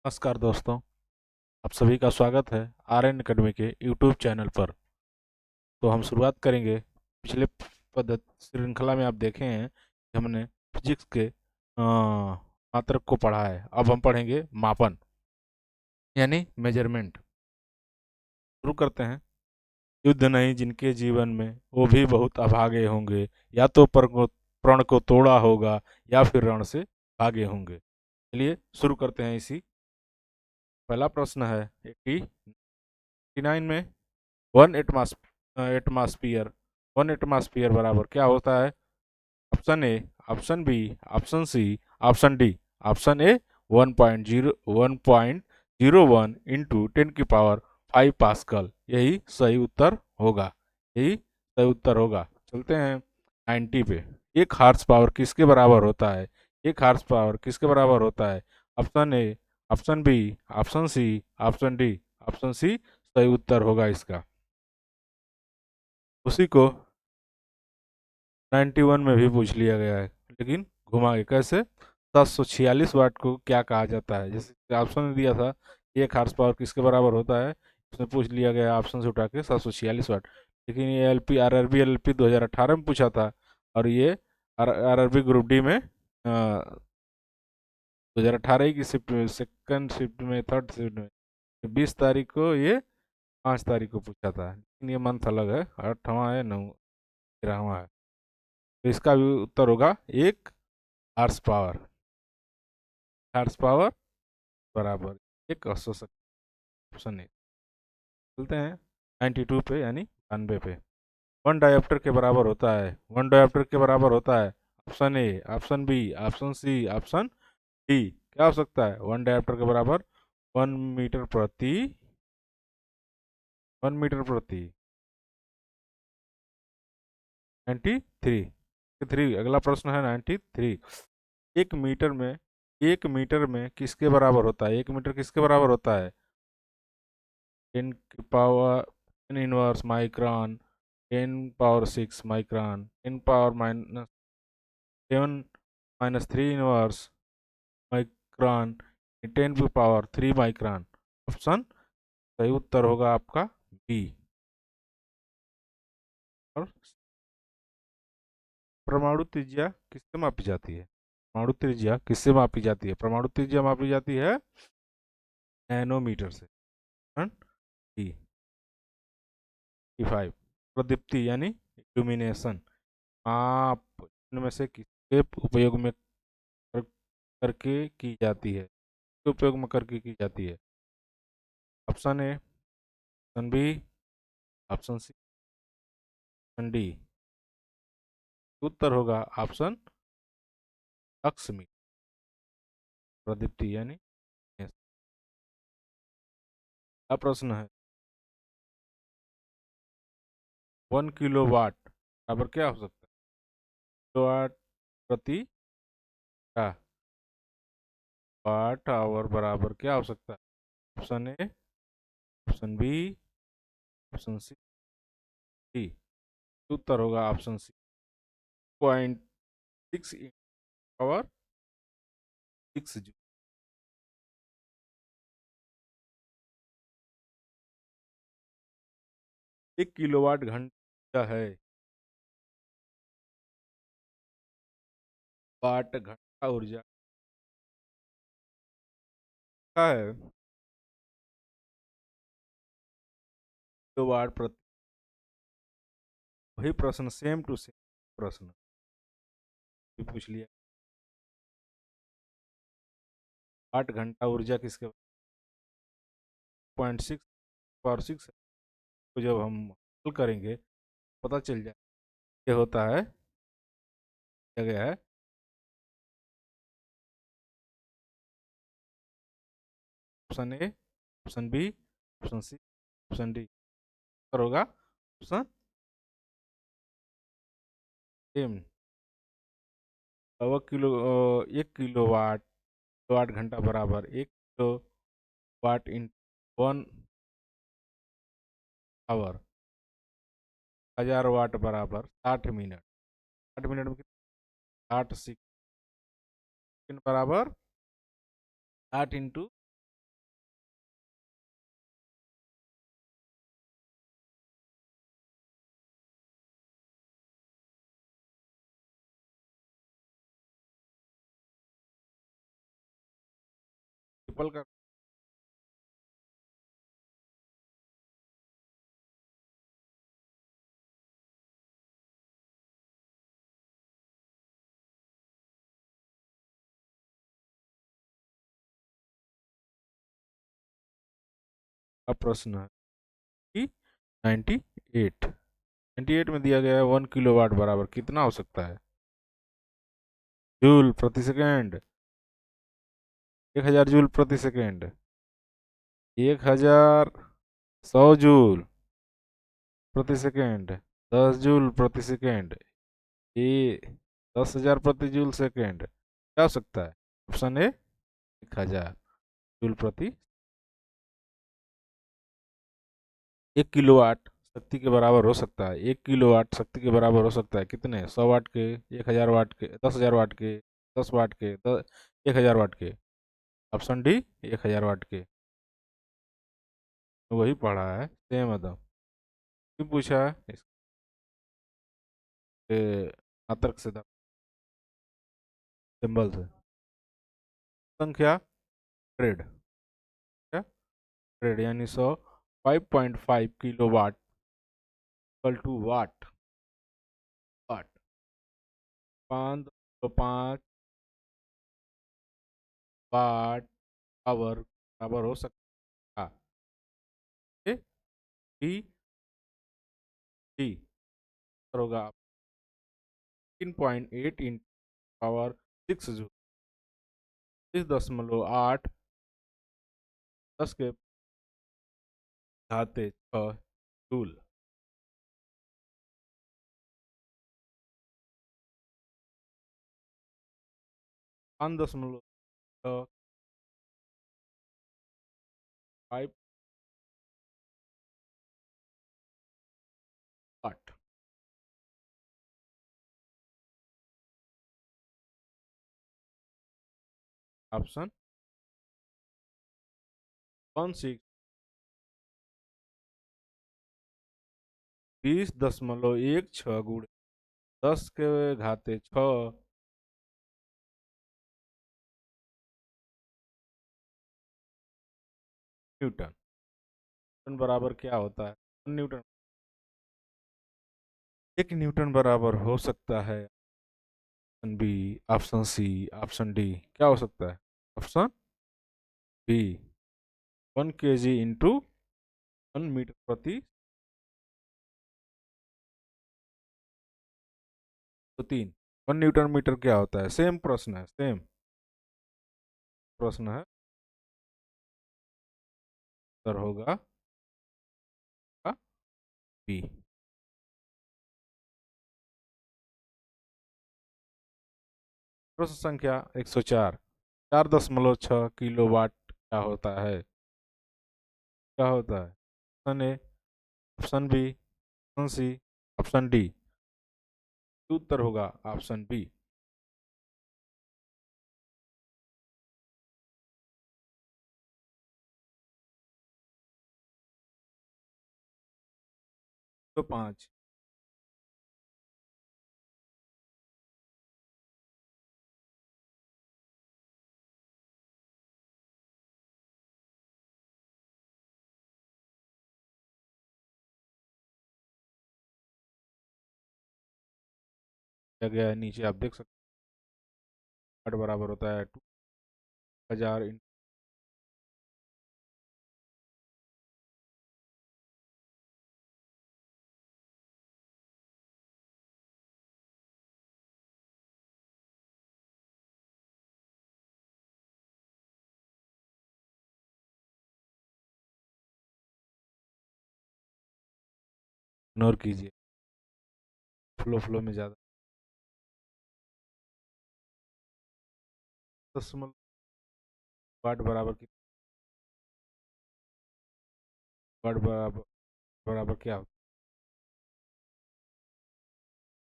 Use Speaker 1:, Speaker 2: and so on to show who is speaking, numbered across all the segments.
Speaker 1: नमस्कार दोस्तों। आप सभी का स्वागत है आर्यन अकेडमी के यूट्यूब चैनल पर। तो हम शुरुआत करेंगे। पिछले पद्धत श्रृंखला में आप देखे हैं कि हमने फिजिक्स के मात्रक को पढ़ा है। अब हम पढ़ेंगे मापन यानी मेजरमेंट। शुरू करते हैं। युद्ध नहीं जिनके जीवन में वो भी बहुत अभागे होंगे, या तो प्रण को तोड़ा होगा या फिर रण से भागे होंगे। चलिए शुरू करते हैं। इसी पहला प्रश्न है 89 में वन एटमॉस्फियर वन एटमॉस्फियर बराबर क्या होता है? Option A, option B, option C, option D. Option A 1.01 into 10 की पावर 5 पास्कल। यही सही उत्तर होगा। यही सही उत्तर होगा। चलते हैं 90 पे। एक हार्स पावर किसके बराबर होता है? एक हार्स पावर किसके बराबर होता है? Option A, option B, option C, option D. Option C सही उत्तर होगा इसका। उसी को 91 में भी पूछ लिया गया है, लेकिन घुमा के। कैसे? 746 वाट को क्या कहा जाता है? जैसे ऑप्शन ने दिया था एक हार्स पावर किसके बराबर होता है, उसने पूछ लिया गया ऑप्शन से उठा के 746 वाट। लेकिन ये आरआरबी एलपी 2018 में पूछा था, और ये आरआरबी ग्रुप डी में 2018 की शिफ्ट में, सेकंड शिफ्ट में, थर्ड शिफ्ट में 20 तारीख को, ये 5 तारीख को पूछा था। लेकिन ये मंथ अलग है, 8वां है, 13वां है। तो इसका भी उत्तर होगा एक हार्स पावर। हार्स पावर बराबर एक औसत। Option A. चलते हैं 92 पे यानी 92 पे। वन डायोप्टर के बराबर होता है। वन डायोप्टर के बराबर होता है। Option A, option B, option C, option D. क्या हो सकता है वन डायोप्टर के बराबर? 1 मीटर प्रति 1 मीटर प्रति 93। अगला प्रश्न है 93। एक मीटर में एक मीटर में किसके बराबर होता है? एक मीटर किसके बराबर होता है? 10 की power 10 inverse micron, 10 power 6 micron, 10 power -7 -3 inverse micron, 10 की पावर 3 माइक्रोन। ऑप्शन सही उत्तर होगा आपका बी। और परमाणु त्रिज्या किससे मापी जाती है? परमाणु त्रिज्या किससे मापी जाती है? परमाणु त्रिज्या मापी जाती है नैनोमीटर से। डी 5। प्रदीप्ति यानी इल्यूमिनेशन आप इनमें से किसके उपयोग में करके की जाती है? किसके उपयोग में करके की जाती है? Option A, option B, option C, option D. उत्तर होगा ऑप्शन लक्ष्मी। प्रदीप्ति यानी yes। अब प्रश्न है 1 किलोवाट बराबर क्या हो सकता है? किलोवाट प्रति क्या? वाट आवर बराबर क्या हो सकता है? Option A, option B, option C, D. उत्तर होगा ऑप्शन सी 0.6 पावर 6। 1 किलोवाट घंटा है। वाट घंटा ऊर्जा का है। किलोवाट प्रति। वही प्रश्न, सेम टू सेम प्रश्न भी पूछ लिया। वाट घंटा ऊर्जा किसके? 0.6 पावर 6 को जब हम हल करेंगे पता चल जाए क्या होता है। क्या गया है? Option A, option B, option C, option D. उत्तर होगा ऑप्शन सेम। 1 किलोवाट बराबर 1 किलो वाट इन 1 आवर। 1000 वाट बराबर 60 मिनट। 60 मिनट में 60 सेकंड बराबर 8 इंटू एप्पल का प्रश्न है कि 98 98 में दिया गया है 1 किलोवाट बराबर कितना हो सकता है? जूल प्रति सेकेंड, 1000 जूल प्रति सेकेंड, 1100 जूल प्रति सेकेंड, 10 जूल प्रति सेकेंड, ये 10,000 प्रति जूल सेकेंड, क्या हो सकता है? ऑप्शन ए 1000 जूल प्रति 1 किलोवाट शक्ति के बराबर हो सकता है। 1 किलोवाट शक्ति के बराबर हो सकता है कितने? 100 वाट के, 1000 वाट के, 10,000 वाट के, 10 वाट के, 1000 वाट के। ऑप्शन डी 1000 वाट के। वही पढ़ा है सेम एकदम। क्यों पूछा है? इसके तर्क से सिंबल से संख्या ट्रेड, क्या ट्रेड यानी 5.5 kilowatt equal to watt, watt 5.5 watt hour बराबर हो सकता है। डी डी होगा 3.8 इंटू पावर 6 जूल, 30.8 10 के घाते 6 जूल। 5.5 वाट। ऑप्शन 16 20.16 गुणे 10 के घाते 6 न्यूटन। न्यूटन बराबर क्या होता है? न्यूटन, 1 न्यूटन बराबर हो सकता है option B, option C, option D, क्या हो सकता है? Option B 1 kg into 1 metre प्रति, तो 3। 1 न्यूटन मीटर क्या होता है? सेम प्रश्न है, सेम प्रश्न है। उत्तर होगा बी। प्रश्न संख्या 104, 4.6 किलोवाट क्या होता है? क्या होता है? Option A, option B, option C, option D. उत्तर होगा ऑप्शन बी। तो 5 दिया गया है नीचे, आप देख सकते हैं। वाट बराबर होता है 2000 इंटू इग्नोर कीजिए, फ्लो फ्लो में ज़्यादा। 10 वाट बराबर कितना? वाट बराबर बराबर क्या होता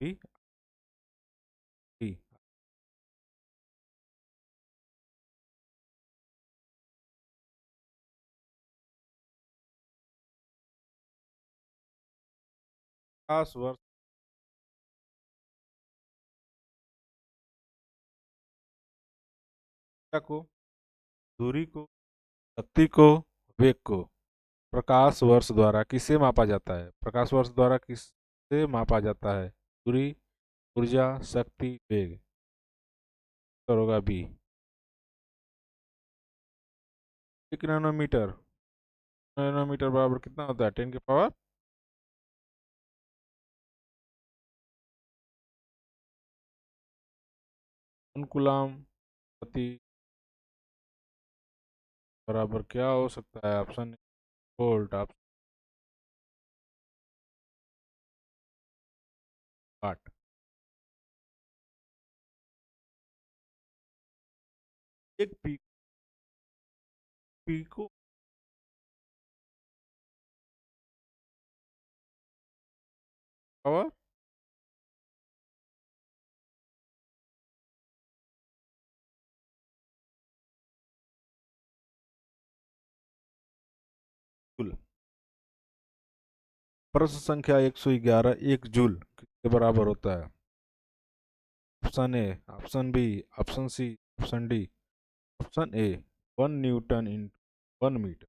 Speaker 1: है? B, D. 50 वर्ष को, दूरी को शक्ति को, वेग को प्रकाश वर्ष द्वारा किससे मापा जाता है? प्रकाश वर्ष द्वारा किससे मापा जाता है? दूरी, ऊर्जा, शक्ति, वेग। उत्तर होगा बी, 1 नैनोमीटर। नैनोमीटर बराबर कितना होता है? 10 की पावर। कूलाम प्रति बराबर क्या हो सकता है? ऑप्शन वोल्ट, ऑप्शन वाट। एक पीको पावर। जूल। प्रश्न संख्या 111, 1 जूल किसके बराबर होता है? Option A, option B, option C, option D. Option A, 1 newton in 1 metre.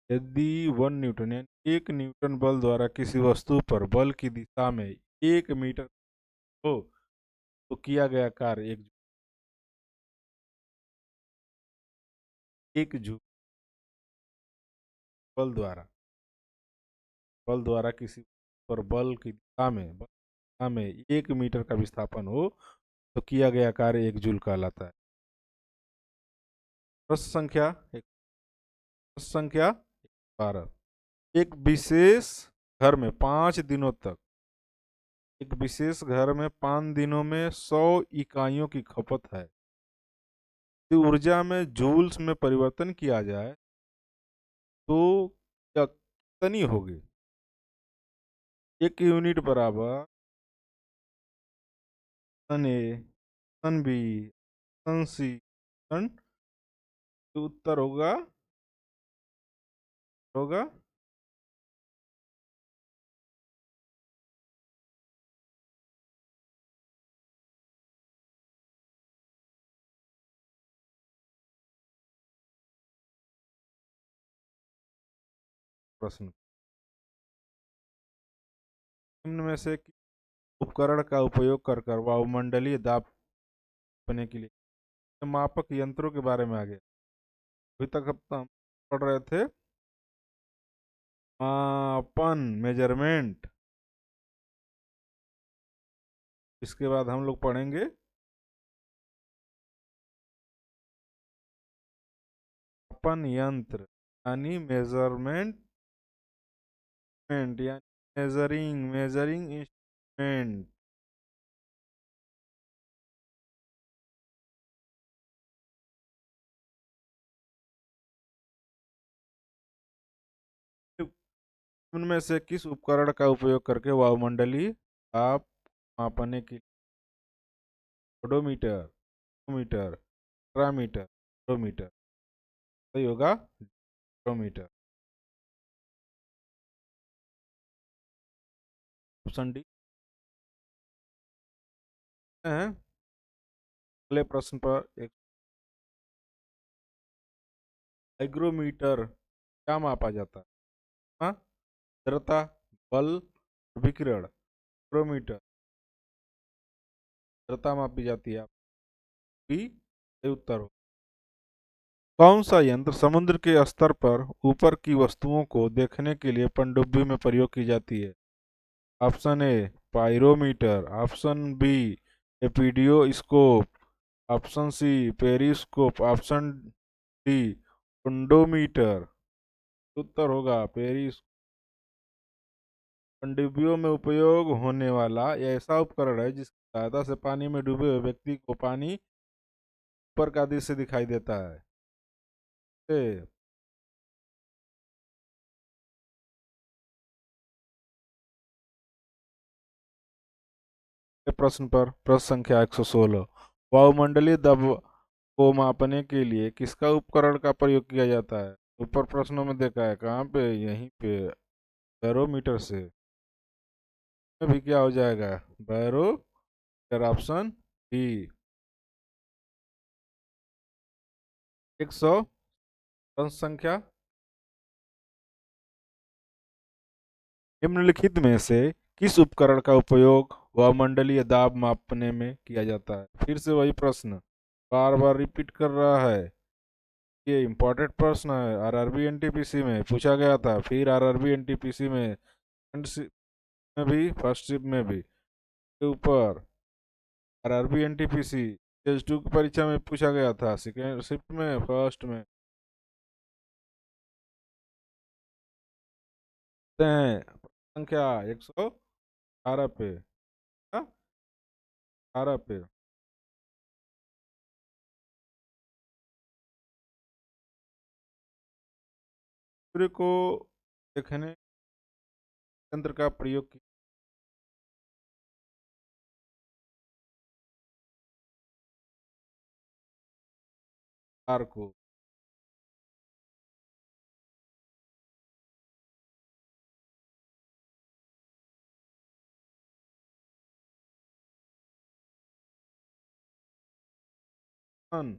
Speaker 1: यदि 1 न्यूटन यानी 1 न्यूटन बल द्वारा किसी वस्तु पर बल की दिशा में 1 मीटर हो तो किया गया कार्य 1 जूल बल द्वारा किसी पर बल की दिशा में 1 मीटर का विस्थापन हो तो किया गया कार्य 1 जूल कहलाता है। प्रश्न संख्या एक प्रश्न संख्या 12। एक विशेष घर में 5 दिनों तक एक विशेष घर में 5 दिनों में 100 इकाइयों की खपत है। यदि ऊर्जा में जूल्स में परिवर्तन किया जाए तो क्या कितनी होगी? 1 यूनिट बराबर सन ए, सन बी, सन सी, सन। तो उत्तर होगा होगा प्रश्न। निम्न में से किस उपकरण का उपयोग कर कर वायुमंडलीय दाब नापने के लिए मापक यंत्रों के बारे में आ गया? अभी तक हम पढ़ रहे थे मापन, मेजरमेंट। इसके बाद हम लोग पढ़ेंगे मापन यंत्र यानी मेजरमेंट यानी मेजरिंग इंस्ट्रूमेंट। उनमें से किस उपकरण का उपयोग करके वायुमंडलीय दाब मापने के लिए ओडोमीटर, मीटर, मीटर, मीटर। सही होगा मीटर। ऑप्शन डी है। अगले प्रश्न पर एक हाइग्रोमीटर क्या मापा जाता है? हाँ, जड़ता, बल, विकिरण। हाइग्रोमीटर जड़ता मापी जाती है। बी सही उत्तर हो। कौन सा यंत्र समुद्र के स्तर पर ऊपर की वस्तुओं को देखने के लिए पनडुब्बी में प्रयोग की जाती है? Option A, pyrometer. Option B, epidiascope. Option C, periscope. Option D, टुंडोमीटर। उत्तर होगा पेरिस। पनडुब्बियों में उपयोग होने वाला यह ऐसा उपकरण है जिसकी सहायता से पानी में डूबे हुए व्यक्ति को पानी ऊपर का दृश्य दिखाई देता है। ए, प्रश्न पर प्रश्न संख्या 116। वायुमंडलीय दबाव को मापने के लिए किसका उपकरण का प्रयोग किया जाता है? ऊपर प्रश्नों में देखा है कहाँ पे? यहीं पे बैरोमीटर से। भी क्या हो जाएगा? बैरोमीटर। Option D. 100 प्रश्न संख्या निम्नलिखित में से किस उपकरण का उपयोग वायुमंडलीय दाब मापने में किया जाता है? फिर से वही प्रश्न बार बार रिपीट कर रहा है। ये इम्पोर्टेंट प्रश्न है, आरआरबी एनटीपीसी में पूछा गया था, फिर आरआरबी एनटीपीसी में सेकंड शिफ्ट में भी फर्स्ट शिफ्ट में भी के ऊपर आरआरबी एनटीपीसी फेज 2 की परीक्षा में पूछा गया था, सेकंड शिफ्ट में फर्स्ट में हैं। संख्या 118 पे, हाँ, 18 पे। सूर्य को देखने यंत्र का प्रयोग किया कार को सन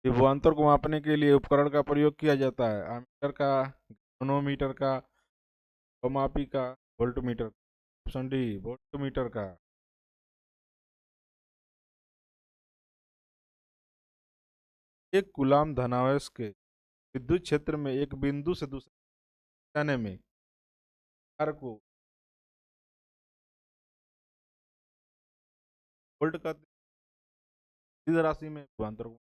Speaker 1: विभवांतर को मापने के लिए उपकरण का प्रयोग किया जाता है, एमीटर का, गैल्वेनोमीटर का, अवमापी का, वोल्टमीटर का। ऑप्शन डी वोल्टमीटर का। एक कूलाम धनावेश के विद्युत क्षेत्र में एक बिंदु से दूसरे जाने में कार को वोल्ट का सीधी राशि में विभवांतर को।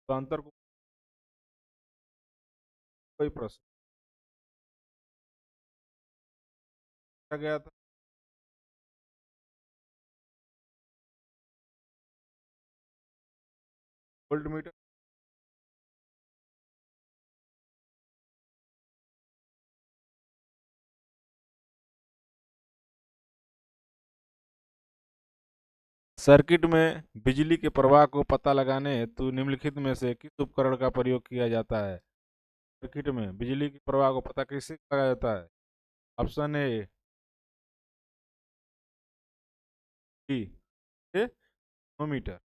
Speaker 1: विभवांतर को कोई प्रश्न पूछा गया था। वोल्टमीटर सर्किट में बिजली के प्रवाह को पता लगाने हेतु निम्नलिखित में से किस उपकरण का प्रयोग किया जाता है? सर्किट में बिजली के प्रवाह को पता कैसे लगाया जाता है? Option A D thermometer.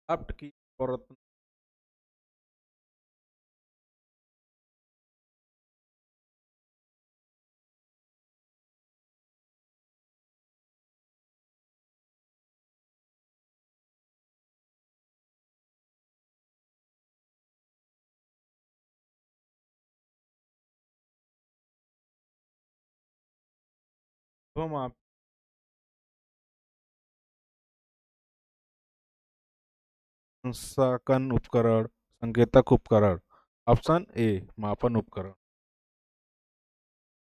Speaker 1: Shaft की औरत माप अंशांकन उपकरण, संकेतक उपकरण। ऑप्शन ए मापन उपकरण।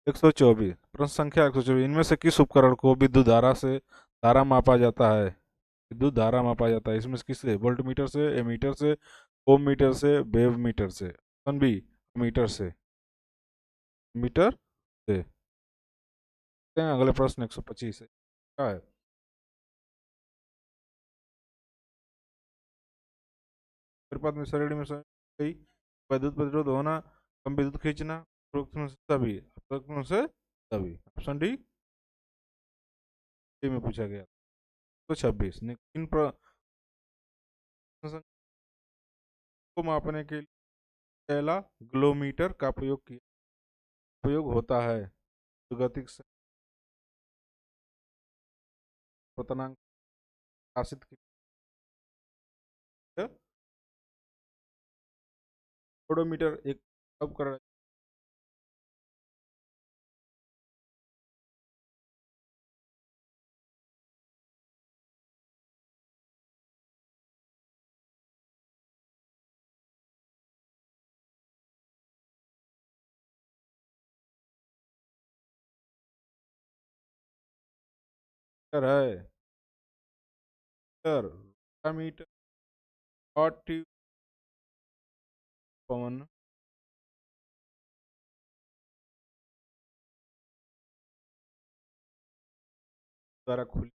Speaker 1: 124 प्रश्न संख्या 124 इनमें से किस उपकरण को विद्युत धारा से धारा मापा जाता है? विद्युत धारा मापा जाता है इसमें से किससे? वोल्ट मीटर से, एमीटर से, ओम मीटर से, वेव मीटर से। ऑप्शन बी मीटर से। मीटर से। अगले प्रश्न 125 है, क्या है? अनुपात में शरीर में गई विद्युत प्रतिरोध होना, कम विद्युत खींचना, उपरोक्त में से सभी, उपरोक्त में से सभी। ऑप्शन डी में पूछा गया। तो 26 इन को मापने के लिए पहला ग्लोमीटर का प्रयोग होता है, तो गतिक पतनांक प्रकाशित ओडोमीटर एक उपकरण है। मीटर और ट्यूब पवन द्वारा खुली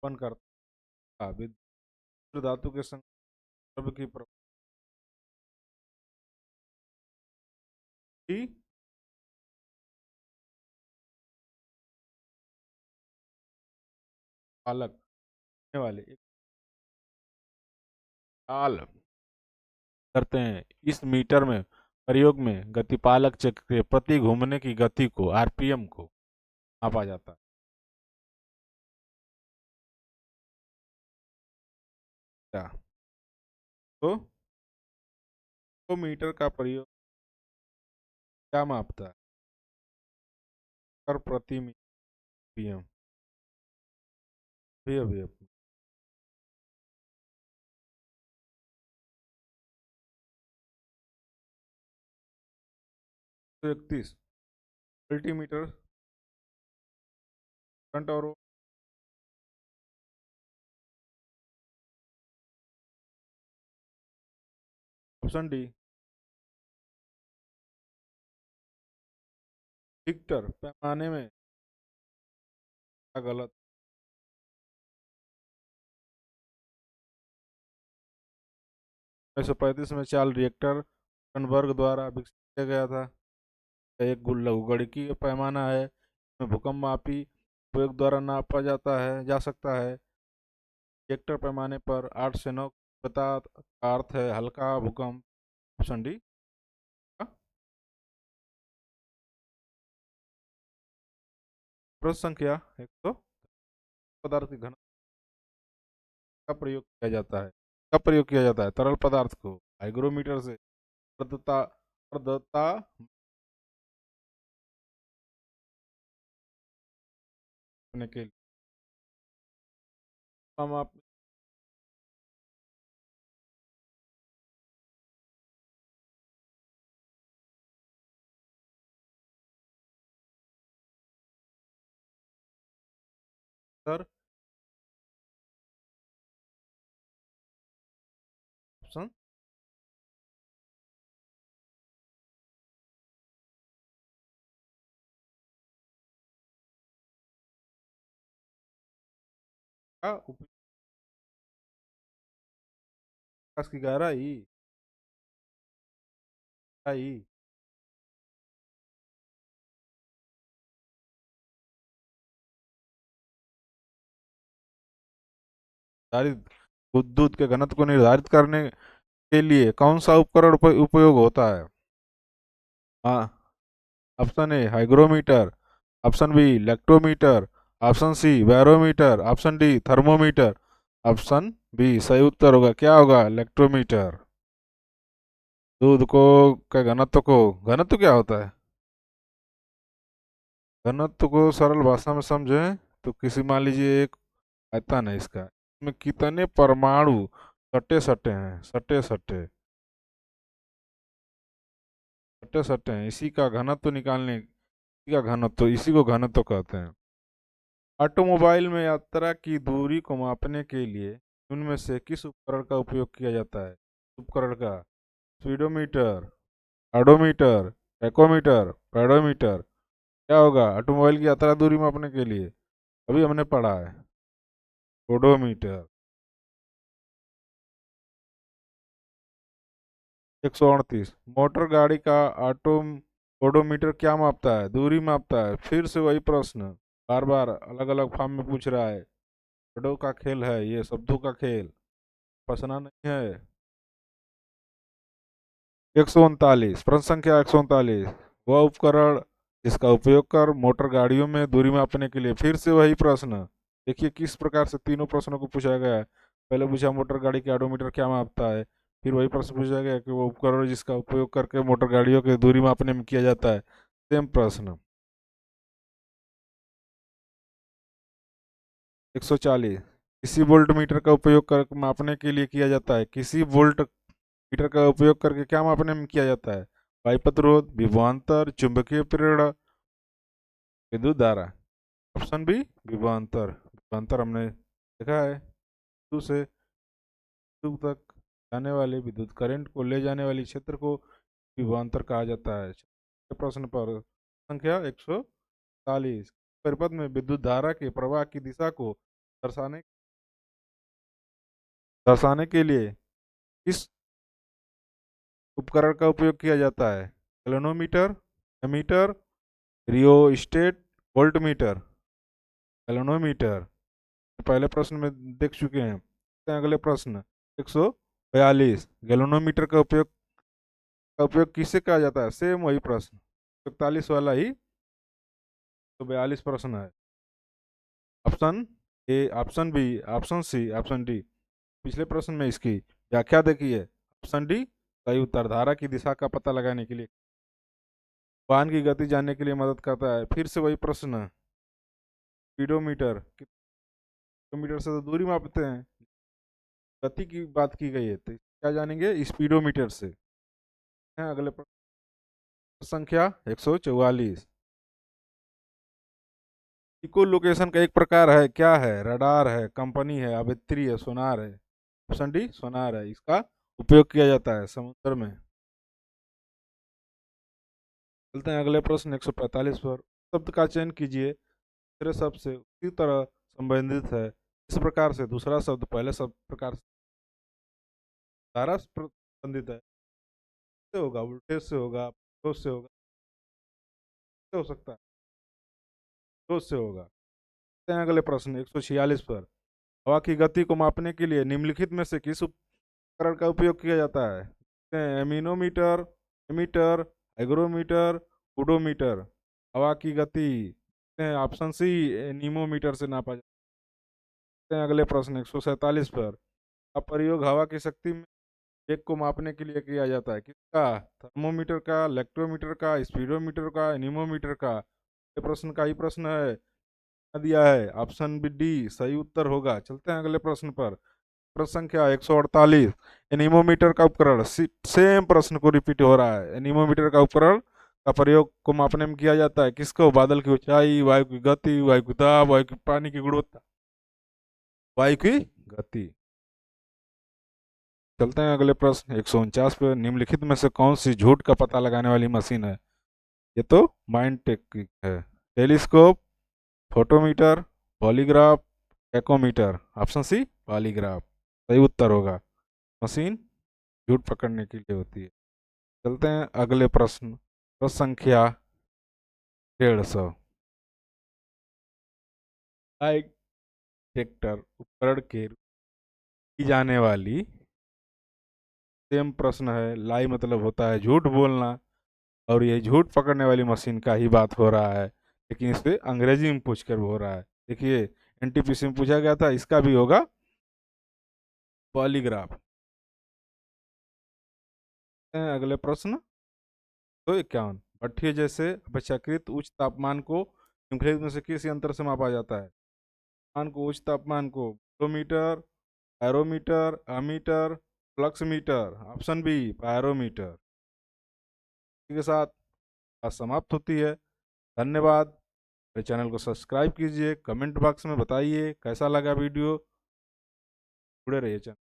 Speaker 1: बन करता है। विद्युत धातु के संदर्भ की प्रवृत्ति पालक होने वाले एक काल करते हैं। इस मीटर में प्रयोग में गतिपालक चक्र के प्रति घूमने की गति को आरपीएम को मापा जाता है। तो मीटर का प्रयोग क्या मापता है? कर प्रति पीएम। भैया भैया 131 मल्टीमीटर करंट और ऑप्शन डी रिक्टर पैमाने में क्या गलत? 1935 में चार्ल रिएक्टर टनबर्ग द्वारा विकसित किया गया था। एक लघुगणकीय पैमाना है, इसमें भूकंप मापी उपयोग द्वारा नापा जाता है जा सकता है। रिएक्टर पैमाने पर 8 से 9 बता का अर्थ है हल्का भूकंप। Option D. प्रश्न संख्या 100 पदार्थ की घनत्व का प्रयोग किया जाता है। कब प्रयोग किया जाता है? तरल पदार्थ को हाइग्रोमीटर से आर्द्रता आर्द्रता मापने के लिए हम आप सर ऑप्शन का उपयोग की गहराई गहराई निर्धारित विद्युत के घनत्व को निर्धारित करने के लिए कौन सा उपकरण उपयोग होता है? हाँ। Option A hygrometer, option B lactometer, option C barometer, option D thermometer. Option B सही उत्तर होगा। क्या होगा? लैक्टोमीटर। दूध को का घनत्व क्या होता है? घनत्व को सरल भाषा में समझें तो किसी मान लीजिए एक आयतन है इसका, इसमें कितने परमाणु सटे सटे हैं, सटे सटे सटे सटे हैं, इसी का घनत्व निकालने, इसी का घनत्व, इसी को घनत्व कहते हैं। ऑटोमोबाइल में यात्रा की दूरी को मापने के लिए उनमें से किस उपकरण का उपयोग किया जाता है? उपकरण का स्पीडोमीटर, ऑडोमीटर, टैकोमीटर, पेडोमीटर। क्या होगा ऑटोमोबाइल की यात्रा दूरी मापने के लिए? अभी हमने पढ़ा है ओडोमीटर। 138 मोटर गाड़ी का ऑटो ओडोमीटर क्या मापता है? दूरी मापता है। फिर से वही प्रश्न, बार बार अलग अलग फॉर्म में पूछ रहा है। शब्दों का खेल है ये, शब्दों का खेल, फंसना नहीं है। 139 प्रश्न संख्या 139 वह उपकरण जिसका उपयोग कर मोटर गाड़ियों में दूरी मापने के लिए। फिर से वही प्रश्न, देखिए किस प्रकार से तीनों प्रश्नों को पूछा गया है। पहले पूछा मोटर गाड़ी के ऑडोमीटर क्या मापता है, फिर वही प्रश्न पूछा गया कि वो उपकरण जिसका उपयोग करके मोटर गाड़ियों की दूरी मापने में किया जाता है। सेम प्रश्न। 140 किसी वोल्ट मीटर का उपयोग कर मापने के लिए किया जाता है। किसी वोल्ट मीटर का उपयोग करके क्या मापने में किया जाता है? वायु प्रतिरोध, विभवांतर, चुंबकीय प्रेरणा, विद्युत धारा। ऑप्शन बी विभवांतर। विभवांतर हमने देखा है शुरू से। दूर तक जाने वाले विद्युत करंट को ले जाने वाले क्षेत्र को विभवांतर कहा जाता है। प्रश्न पर संख्या 140। परिपथ में विद्युत धारा के प्रवाह की दिशा को दर्शाने दर्शाने के लिए किस उपकरण का उपयोग किया जाता है? Galvanometer, ammeter, rheostat, voltmeter. Galvanometer पहले प्रश्न में देख चुके हैं। अगले प्रश्न 142। गैल्वेनोमीटर का उपयोग किससे किया जाता है? सेम वही प्रश्न 41 वाला ही। तो 42 प्रश्न है। Option A, option B, option C, option D. पिछले प्रश्न में इसकी व्याख्या देखिए। ऑप्शन डी सही उत्तर। धारा की दिशा का पता लगाने के लिए, वाहन की गति जानने के लिए मदद करता है। फिर से वही प्रश्न, स्पीडोमीटर, किलोमीटर से तो दूरी मापते हैं, गति की बात की गई है, तो क्या जानेंगे? स्पीडोमीटर से। अगले प्रश्न संख्या 144। इको लोकेशन का एक प्रकार है, क्या है? रडार है, कंपनी है, अभित्री है, सोनार है। ऑप्शन डी सोनार है। इसका उपयोग किया जाता है समुद्र में। चलते हैं अगले प्रश्न 145 पर। शब्द का चयन कीजिए दूसरे शब्द से उसी तरह संबंधित है, इस प्रकार से दूसरा शब्द पहले शब्द प्रकार से धारा से संबंधित है। से होगा, वोल्टेज से होगा, स्रोत से होगा, से हो सकता है, स्रोत से होगा। चलते हैं अगले प्रश्न 146 पर। हवा की गति को मापने के लिए निम्नलिखित में से किस उपकरण का उपयोग किया जाता है? एमीनोमीटर, एमीटर, हाइग्रोमीटर, ओडोमीटर। हवा की गति ऑप्शन सी एनीमोमीटर से नापा जाता है। अगले प्रश्न 147 पर। अब प्रयोग हवा की शक्ति में वेग को मापने के लिए किया जाता है, किसका? थर्मोमीटर का, इलेक्ट्रोमीटर का, स्पीडोमीटर का, एनीमोमीटर का। ये प्रश्न का ही प्रश्न है, दिया है ऑप्शन बी डी सही उत्तर होगा। चलते हैं अगले प्रश्न पर। प्रश्न संख्या 148। एनीमोमीटर का उपकरण, सेम प्रश्न को रिपीट हो रहा है। एनीमोमीटर का उपकरण का प्रयोग को मापने में किया जाता है, किसको? बादल की ऊंचाई, वायु की गति, वायु की दाब, वायु की पानी की गुणवत्ता, वायु की गति। चलते हैं अगले प्रश्न 149 पे। निम्नलिखित में से कौन सी झूठ का पता लगाने वाली मशीन है? ये तो माइंड टेक है। टेलीस्कोप, फोटोमीटर, पॉलीग्राफ, एकोमीटर। ऑप्शन सी पॉलीग्राफ सही उत्तर होगा। मशीन झूठ पकड़ने के लिए होती है। चलते हैं अगले प्रश्न। प्रश्न संख्या 150। डिटेक्टर उपकरण के की जाने वाली, सेम प्रश्न है। लाई मतलब होता है झूठ बोलना, और ये झूठ पकड़ने वाली मशीन का ही बात हो रहा है, लेकिन इसे अंग्रेजी में पूछकर हो रहा है। देखिए एनटीपीसी में पूछा गया था, इसका भी होगा पॉलीग्राफ। अगले प्रश्न 251। भट्ठिए जैसे अपेक्षाकृत उच्च तापमान को निम्नलिखित में से किस यंत्र से मापा जाता है? तापमान को, उच्च तापमान को barometer, aerometer, ammeter, flux meter. Option B barometer. इसी के साथ बात समाप्त होती है। धन्यवाद। मेरे चैनल को सब्सक्राइब कीजिए, कमेंट बॉक्स में बताइए कैसा लगा वीडियो। जुड़े रहिए चैनल।